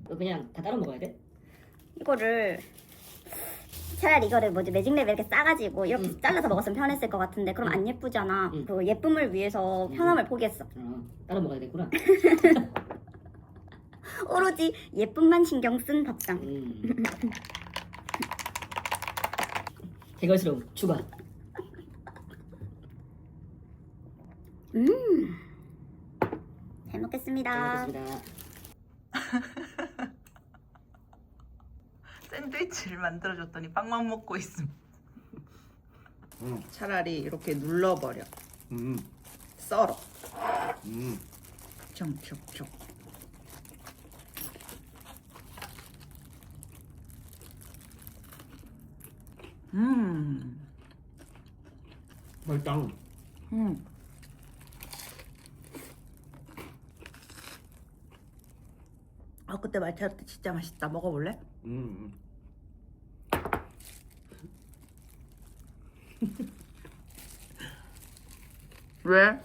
이거 그냥 다 따로 먹어야 돼? 이거를 차라리 이거를 매직랩에 이렇게 싸가지고 이렇게 잘라서 먹었으면 편했을 것 같은데 그럼 안 예쁘잖아. 그 예쁨을 위해서 편함을 포기했어. 따로 먹어야 되구나. 오로지 예쁨만 신경 쓴 밥상. 개걸스러움 추가. 잘 먹겠습니다. 잘 먹겠습니다. 샌드위치를 만들어줬더니 빵만 먹고 있음. 차라리 이렇게 눌러버려. 썰어. 촉촉촉. 맛있다. 아 그때 말차라떼 진짜 맛있다. 먹어볼래? 왜?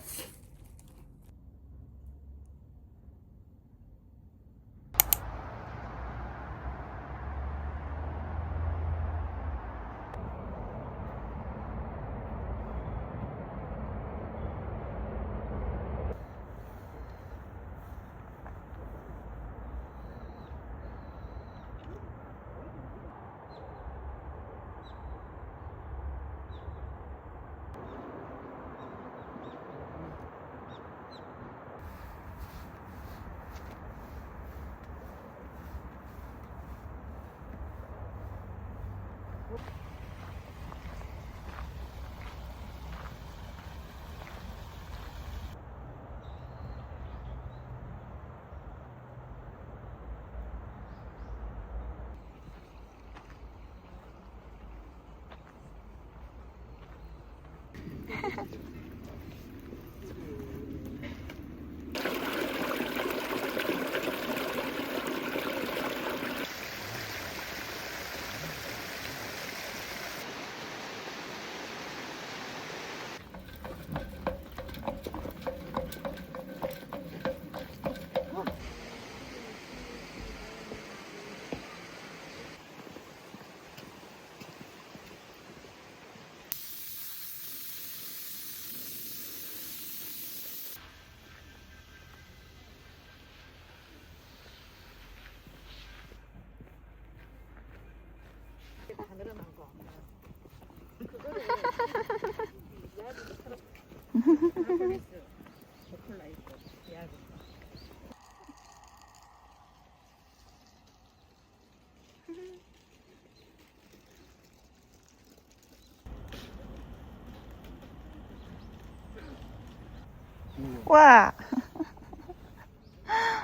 와.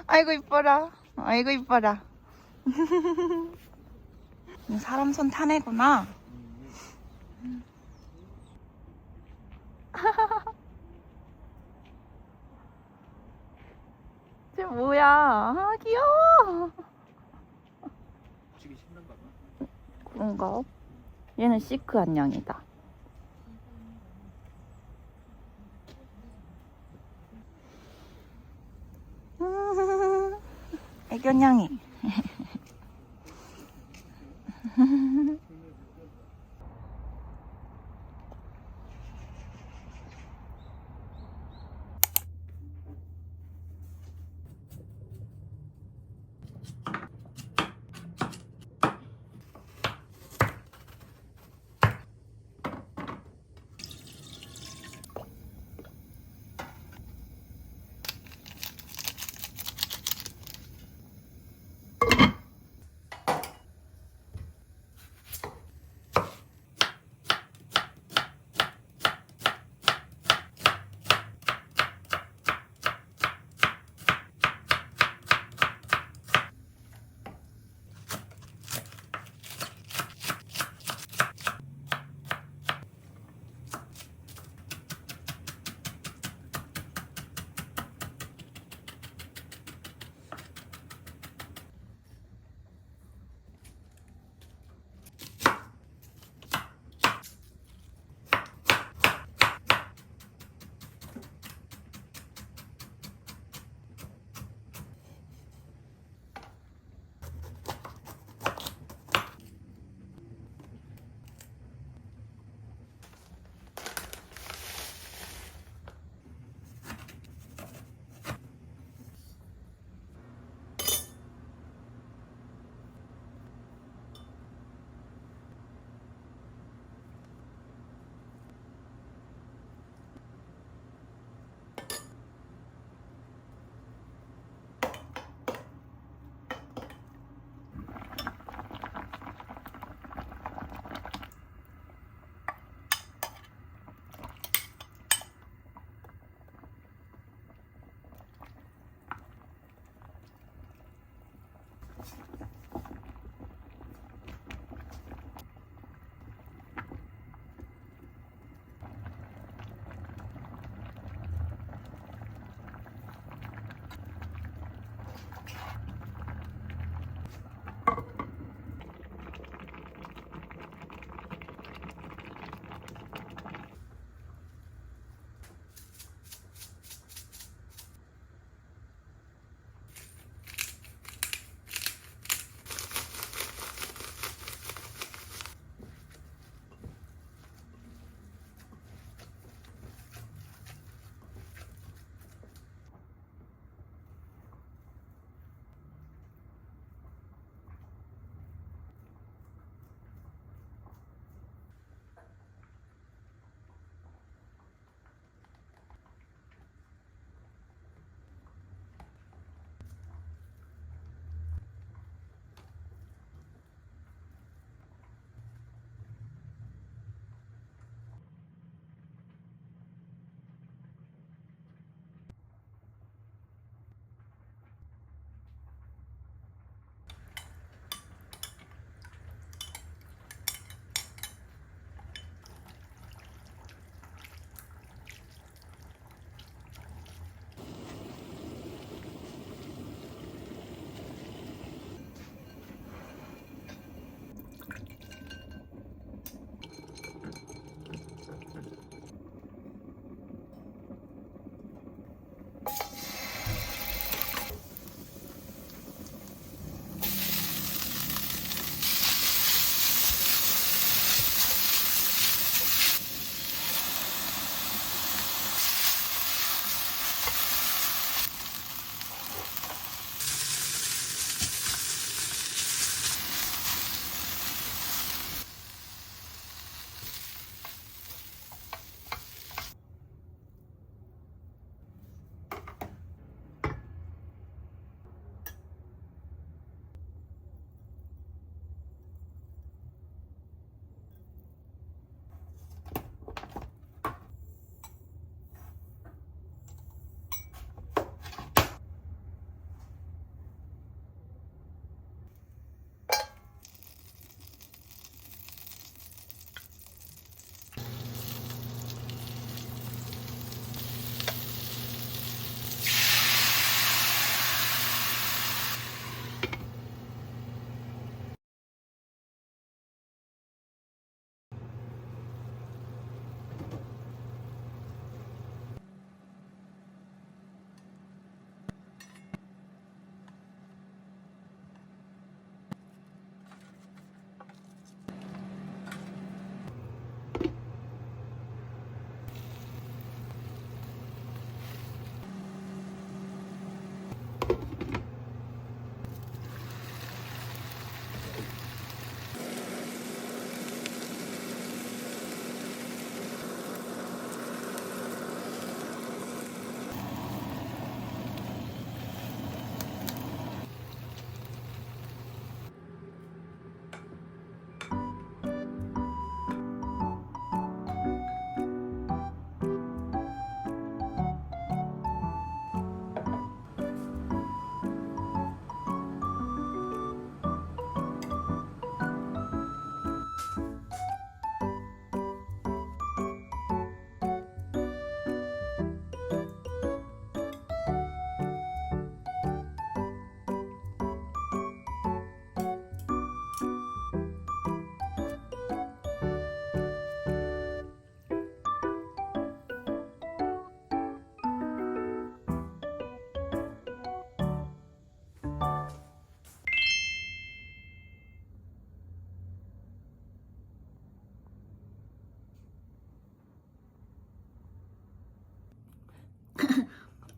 아이고 이뻐라. 아이고 이뻐라. 사람 손 타네구나. 쟤 뭐야? 아 귀여워. 지기 신난가 봐. 그런가? 얘는 시크 안녕이다. 애견냥이.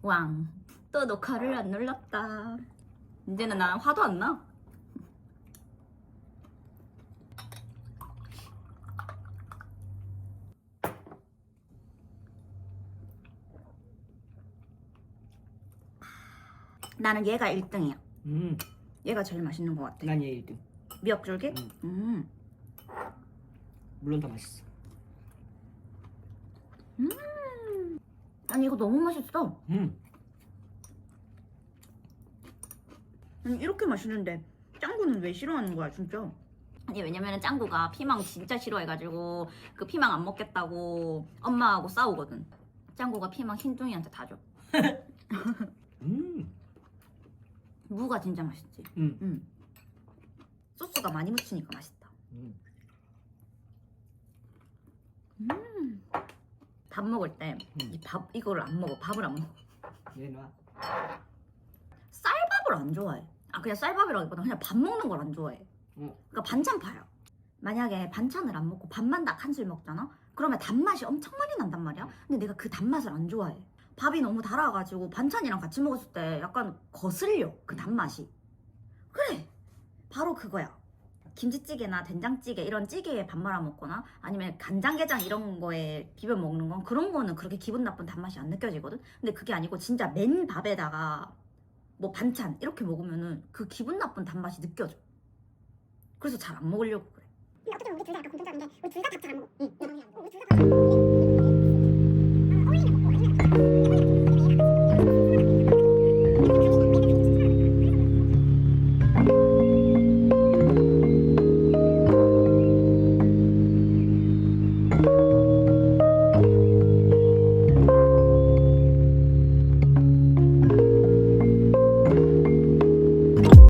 왕. 또 녹화를 안 눌렀다. 이제는 난 화도 안 나. 나는 얘가 1등이야. 얘가 제일 맛있는 것 같아. 난 얘 1등. 미역줄기? 물론 다 맛있어. 아니 이거 너무 맛있어. 아니 이렇게 맛있는데 짱구는 왜 싫어하는 거야 진짜? 아니 왜냐면은 짱구가 피망 진짜 싫어해가지고 그 피망 안 먹겠다고 엄마하고 싸우거든. 짱구가 피망 흰둥이한테 다 줘. 무가 진짜 맛있지. 소스가 많이 묻히니까 맛있다. 밥 먹을 때 이 밥 이거를 안 먹어. 밥을 안 먹어. 얘는 쌀밥을 안 좋아해. 아 그냥 쌀밥이라기보다 그냥 밥 먹는 걸 안 좋아해. 그러니까 반찬파야. 만약에 반찬을 안 먹고 밥만 딱 한 술 먹잖아? 그러면 단맛이 엄청 많이 난단 말이야. 근데 내가 그 단맛을 안 좋아해. 밥이 너무 달아가지고 반찬이랑 같이 먹었을 때 약간 거슬려 그 단맛이. 그래 바로 그거야. 김치찌개나 된장찌개 이런 찌개에 밥 말아 먹거나 아니면 간장게장 이런 거에 비벼 먹는 건 그런 거는 그렇게 기분 나쁜 단맛이 안 느껴지거든. 근데 그게 아니고 진짜 맨 밥에다가 뭐 반찬 이렇게 먹으면은 그 기분 나쁜 단맛이 느껴져. 그래서 잘 안 먹으려고 그래. 근데 어떻게 보면 우리 둘 다 약간 공통점인데 우리 둘 다 밥 잘 안 먹어. 응.